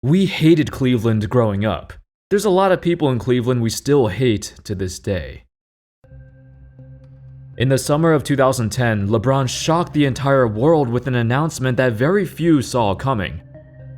We hated Cleveland growing up. There's a lot of people in Cleveland we still hate to this day. In the summer of 2010, LeBron shocked the entire world with an announcement that very few saw coming.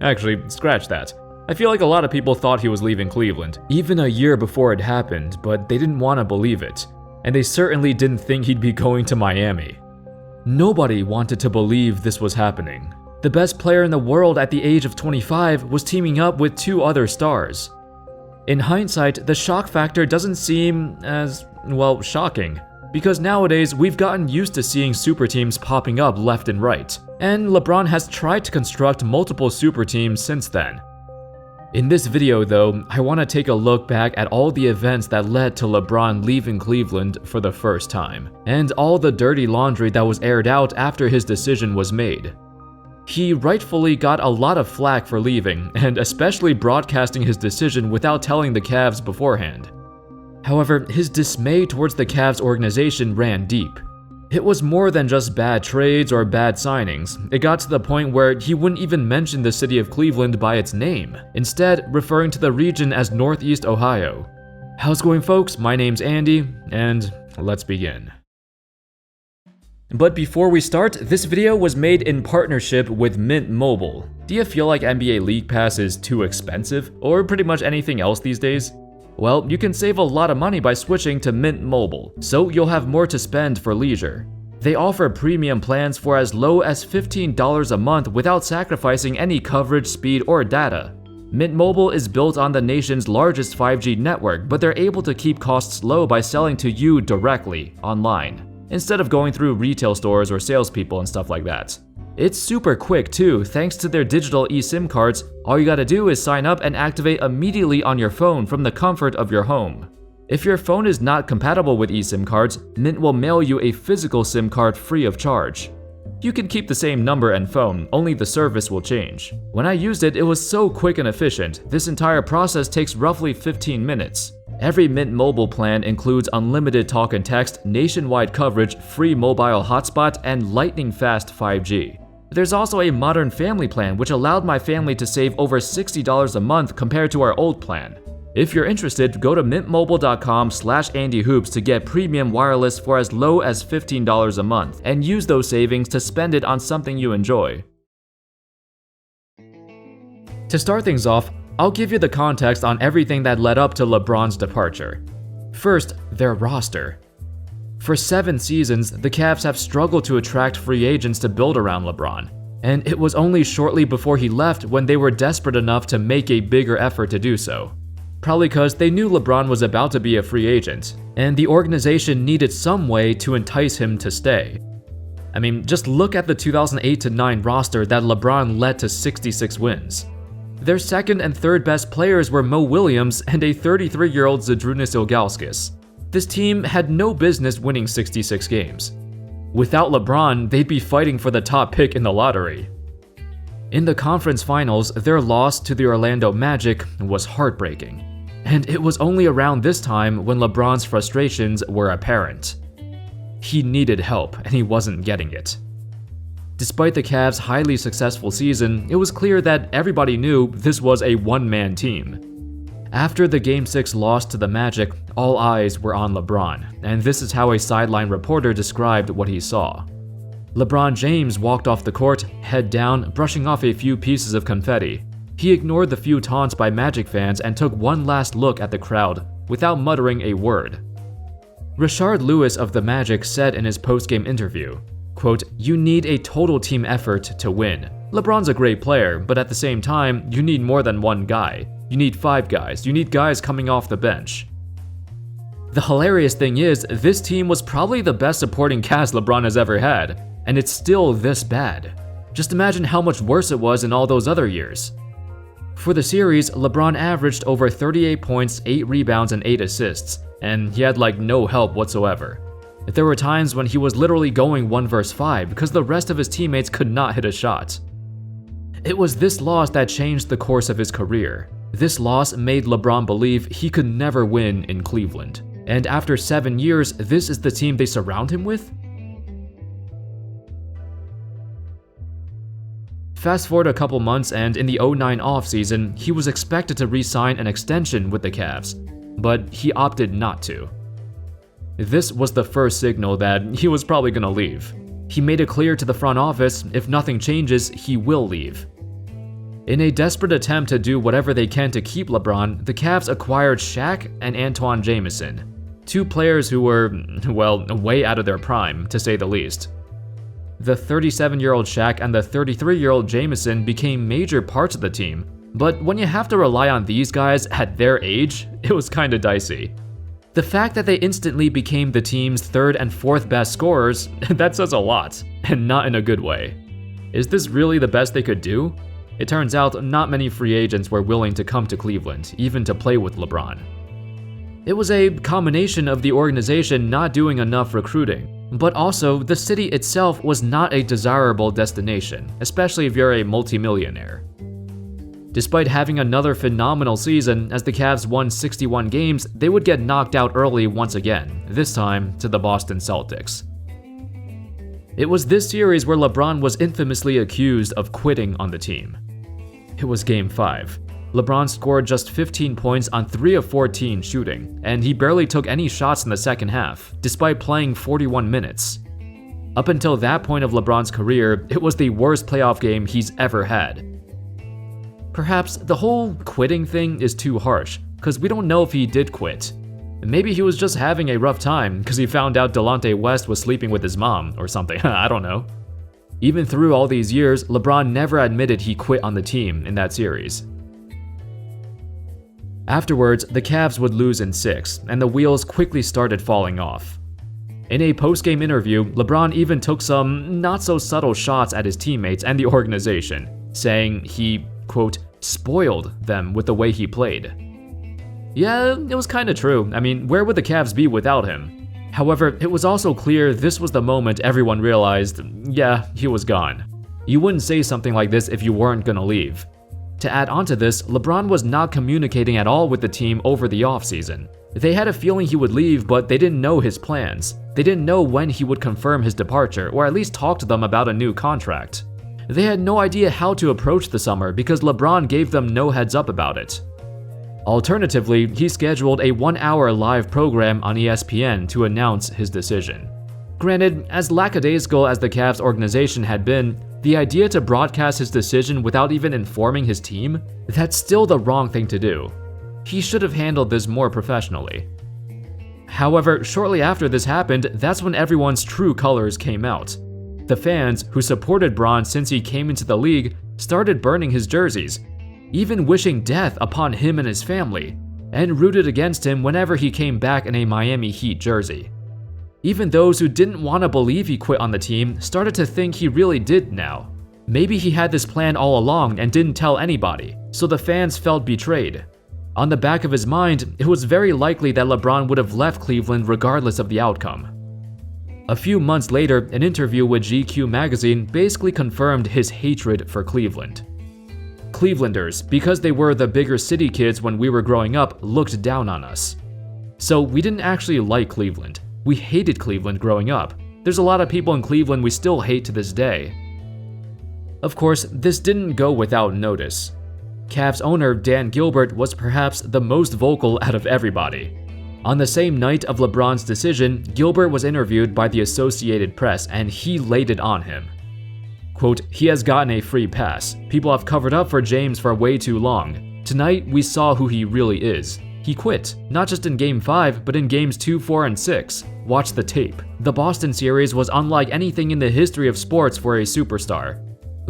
Actually, scratch that. I feel like a lot of people thought he was leaving Cleveland, even a year before it happened, but they didn't want to believe it. And they certainly didn't think he'd be going to Miami. Nobody wanted to believe this was happening. The best player in the world at the age of 25 was teaming up with two other stars. In hindsight, the shock factor doesn't seem as, well, shocking. Because nowadays, we've gotten used to seeing super teams popping up left and right. And LeBron has tried to construct multiple super teams since then. In this video though, I want to take a look back at all the events that led to LeBron leaving Cleveland for the first time, and all the dirty laundry that was aired out after his decision was made. He rightfully got a lot of flack for leaving, and especially broadcasting his decision without telling the Cavs beforehand. However, his dismay towards the Cavs organization ran deep. It was more than just bad trades or bad signings. It got to the point where he wouldn't even mention the city of Cleveland by its name, instead referring to the region as Northeast Ohio. How's it going, folks? My name's Andy, and let's begin. But before we start, this video was made in partnership with Mint Mobile. Do you feel like NBA League Pass is too expensive, or pretty much anything else these days? Well, you can save a lot of money by switching to Mint Mobile, so you'll have more to spend for leisure. They offer premium plans for as low as $15 a month without sacrificing any coverage, speed, or data. Mint Mobile is built on the nation's largest 5G network, but they're able to keep costs low by selling to you directly, online, instead of going through retail stores or salespeople and stuff like that. It's super quick too, thanks to their digital eSIM cards. All you gotta do is sign up and activate immediately on your phone from the comfort of your home. If your phone is not compatible with eSIM cards, Mint will mail you a physical SIM card free of charge. You can keep the same number and phone, only the service will change. When I used it, it was so quick and efficient. This entire process takes roughly 15 minutes. Every Mint Mobile plan includes unlimited talk and text, nationwide coverage, free mobile hotspot, and lightning-fast 5G. There's also a modern family plan which allowed my family to save over $60 a month compared to our old plan. If you're interested, go to mintmobile.com/AndyHoops to get premium wireless for as low as $15 a month and use those savings to spend it on something you enjoy. To start things off, I'll give you the context on everything that led up to LeBron's departure. First, their roster. For 7 seasons, the Cavs have struggled to attract free agents to build around LeBron, and it was only shortly before he left when they were desperate enough to make a bigger effort to do so. Probably because they knew LeBron was about to be a free agent, and the organization needed some way to entice him to stay. I mean, just look at the 2008-9 roster that LeBron led to 66 wins. Their second and third best players were Mo Williams and a 33-year-old Zydrunas Ilgauskas. This team had no business winning 66 games. Without LeBron, they'd be fighting for the top pick in the lottery. In the conference finals, their loss to the Orlando Magic was heartbreaking. And it was only around this time when LeBron's frustrations were apparent. He needed help, and he wasn't getting it. Despite the Cavs' highly successful season, it was clear that everybody knew this was a one-man team. After the Game 6 loss to the Magic, all eyes were on LeBron, and this is how a sideline reporter described what he saw. LeBron James walked off the court, head down, brushing off a few pieces of confetti. He ignored the few taunts by Magic fans and took one last look at the crowd, without muttering a word. Rashard Lewis of the Magic said in his post-game interview, quote, "You need a total team effort to win. LeBron's a great player, but at the same time, you need more than one guy. You need 5 guys. You need guys coming off the bench." The hilarious thing is, this team was probably the best supporting cast LeBron has ever had, and it's still this bad. Just imagine how much worse it was in all those other years. For the series, LeBron averaged over 38 points, 8 rebounds, and 8 assists, and he had no help whatsoever. There were times when he was literally going 1 versus 5 because the rest of his teammates could not hit a shot. It was this loss that changed the course of his career. This loss made LeBron believe he could never win in Cleveland. And after 7 years, this is the team they surround him with? Fast forward a couple months, and in the 09 offseason, he was expected to re-sign an extension with the Cavs, but he opted not to. This was the first signal that he was probably gonna leave. He made it clear to the front office, if nothing changes, he will leave. In a desperate attempt to do whatever they can to keep LeBron, the Cavs acquired Shaq and Antoine Jamison, two players who were, well, way out of their prime, to say the least. The 37-year-old Shaq and the 33-year-old Jamison became major parts of the team, but when you have to rely on these guys at their age, it was kinda dicey. The fact that they instantly became the team's third and fourth best scorers, that says a lot, and not in a good way. Is this really the best they could do? It turns out not many free agents were willing to come to Cleveland, even to play with LeBron. It was a combination of the organization not doing enough recruiting, but also the city itself was not a desirable destination, especially if you're a multimillionaire. Despite having another phenomenal season, as the Cavs won 61 games, they would get knocked out early once again, this time to the Boston Celtics. It was this series where LeBron was infamously accused of quitting on the team. It was Game 5. LeBron scored just 15 points on 3 of 14 shooting, and he barely took any shots in the second half, despite playing 41 minutes. Up until that point of LeBron's career, it was the worst playoff game he's ever had. Perhaps the whole quitting thing is too harsh, because we don't know if he did quit. Maybe he was just having a rough time because he found out Delonte West was sleeping with his mom or something, I don't know. Even through all these years, LeBron never admitted he quit on the team in that series. Afterwards, the Cavs would lose in 6, and the wheels quickly started falling off. In a post-game interview, LeBron even took some not-so-subtle shots at his teammates and the organization, saying he, quote, spoiled them with the way he played. Yeah, it was kinda true. I mean, where would the Cavs be without him? However, it was also clear this was the moment everyone realized, yeah, he was gone. You wouldn't say something like this if you weren't gonna leave. To add onto this, LeBron was not communicating at all with the team over the offseason. They had a feeling he would leave, but they didn't know his plans. They didn't know when he would confirm his departure, or at least talk to them about a new contract. They had no idea how to approach the summer because LeBron gave them no heads up about it. Alternatively, he scheduled a 1-hour live program on ESPN to announce his decision. Granted, as lackadaisical as the Cavs organization had been, the idea to broadcast his decision without even informing his team? That's still the wrong thing to do. He should have handled this more professionally. However, shortly after this happened, that's when everyone's true colors came out. The fans, who supported Bron since he came into the league, started burning his jerseys, even wishing death upon him and his family, and rooted against him whenever he came back in a Miami Heat jersey. Even those who didn't want to believe he quit on the team started to think he really did now. Maybe he had this plan all along and didn't tell anybody, so the fans felt betrayed. On the back of his mind, it was very likely that LeBron would have left Cleveland regardless of the outcome. A few months later, an interview with GQ magazine basically confirmed his hatred for Cleveland. Clevelanders, because they were the bigger city kids when we were growing up, looked down on us. So we didn't actually like Cleveland. We hated Cleveland growing up. There's a lot of people in Cleveland we still hate to this day. Of course, this didn't go without notice. Cavs owner Dan Gilbert was perhaps the most vocal out of everybody. On the same night of LeBron's decision, Gilbert was interviewed by the Associated Press and he laid it on him. Quote, "He has gotten a free pass. People have covered up for James for way too long. Tonight, we saw who he really is. He quit, not just in Game 5, but in Games 2, 4, and 6. Watch the tape. The Boston series was unlike anything in the history of sports for a superstar.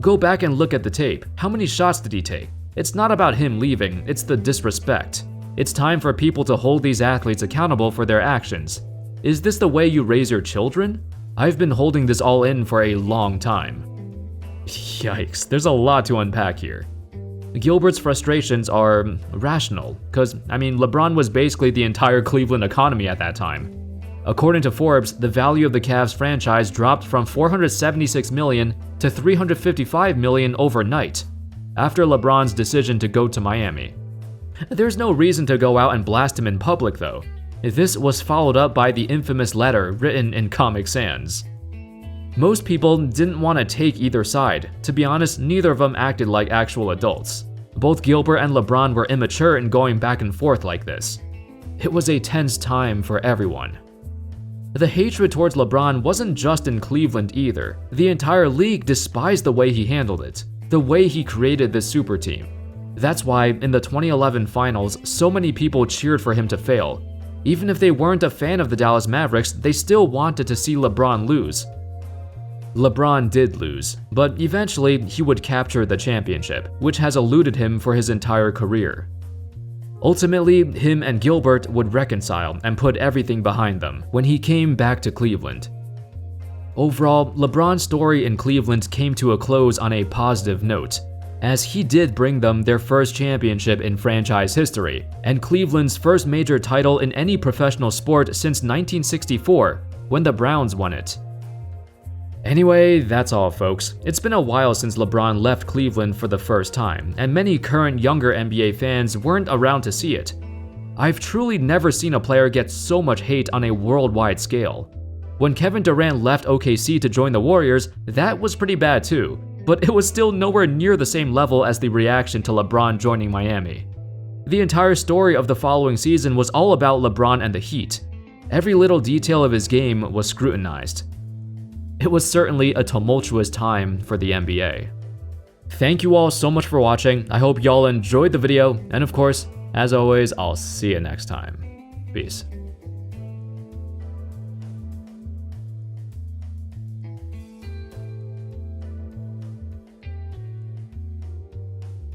Go back and look at the tape. How many shots did he take? It's not about him leaving, it's the disrespect. It's time for people to hold these athletes accountable for their actions. Is this the way you raise your children? I've been holding this all in for a long time." Yikes, there's a lot to unpack here. Gilbert's frustrations are rational, because, LeBron was basically the entire Cleveland economy at that time. According to Forbes, the value of the Cavs franchise dropped from $476 million to $355 million overnight, after LeBron's decision to go to Miami. There's no reason to go out and blast him in public, though. This was followed up by the infamous letter written in Comic Sans. Most people didn't want to take either side. To be honest, neither of them acted like actual adults. Both Gilbert and LeBron were immature in going back and forth like this. It was a tense time for everyone. The hatred towards LeBron wasn't just in Cleveland either. The entire league despised the way he handled it, the way he created this super team. That's why, in the 2011 finals, so many people cheered for him to fail. Even if they weren't a fan of the Dallas Mavericks, they still wanted to see LeBron lose. LeBron did lose, but eventually he would capture the championship, which has eluded him for his entire career. Ultimately, him and Gilbert would reconcile and put everything behind them when he came back to Cleveland. Overall, LeBron's story in Cleveland came to a close on a positive note, as he did bring them their first championship in franchise history, and Cleveland's first major title in any professional sport since 1964, when the Browns won it. Anyway, that's all folks. It's been a while since LeBron left Cleveland for the first time, and many current younger NBA fans weren't around to see it. I've truly never seen a player get so much hate on a worldwide scale. When Kevin Durant left OKC to join the Warriors, that was pretty bad too, but it was still nowhere near the same level as the reaction to LeBron joining Miami. The entire story of the following season was all about LeBron and the Heat. Every little detail of his game was scrutinized. It was certainly a tumultuous time for the NBA. Thank you all so much for watching. I hope y'all enjoyed the video, and of course, as always, I'll see you next time. Peace.